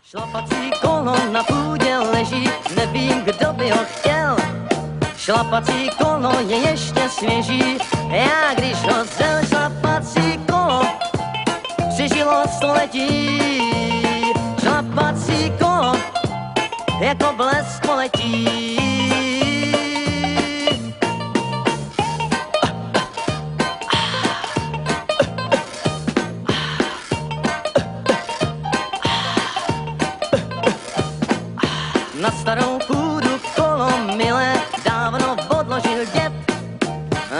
Šlapací kolo na půdě leží, nevím, kdo by ho chtěl. Šlapací kolo je ještě svěží, já když ho zel šlapací kolo přežilo století. Šlapací kolo jako blesk poletí. Na starou půdu kolo milé dávno odložil děd.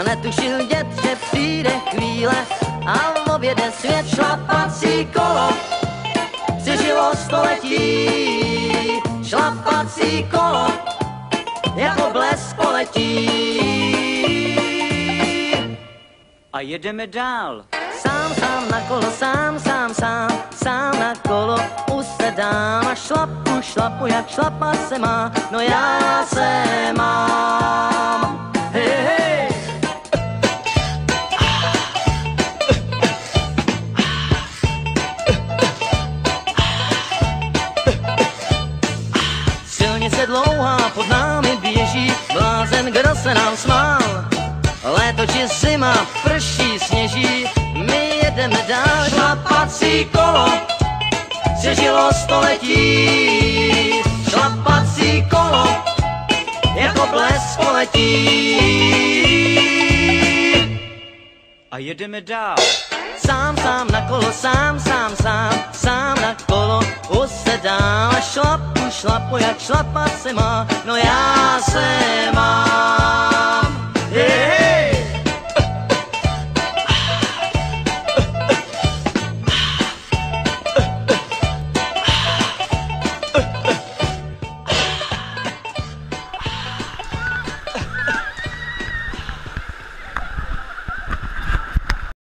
Netušil děd, že přijde chvíle a objede svět. Šlapací kolo přežilo století. Šlapací kolo jako blesk poletí. A jedeme dál. Sám na kolo, sám na kolo usedám a šlapu, jak šlapat se má, no já se mám. Hej, hej. Silnice dlouhá pod námi běží, blázen, kdo se nám smál. Léto či zima, prší, sněží, my jedeme dál. Šlapací kolo přežilo století. Šlapací kolo jako blesk poletí. A jedeme dál. Sám na kolo, sám na kolo usedám a šlapu, jak šlapat se má, no já se mám. Yeah.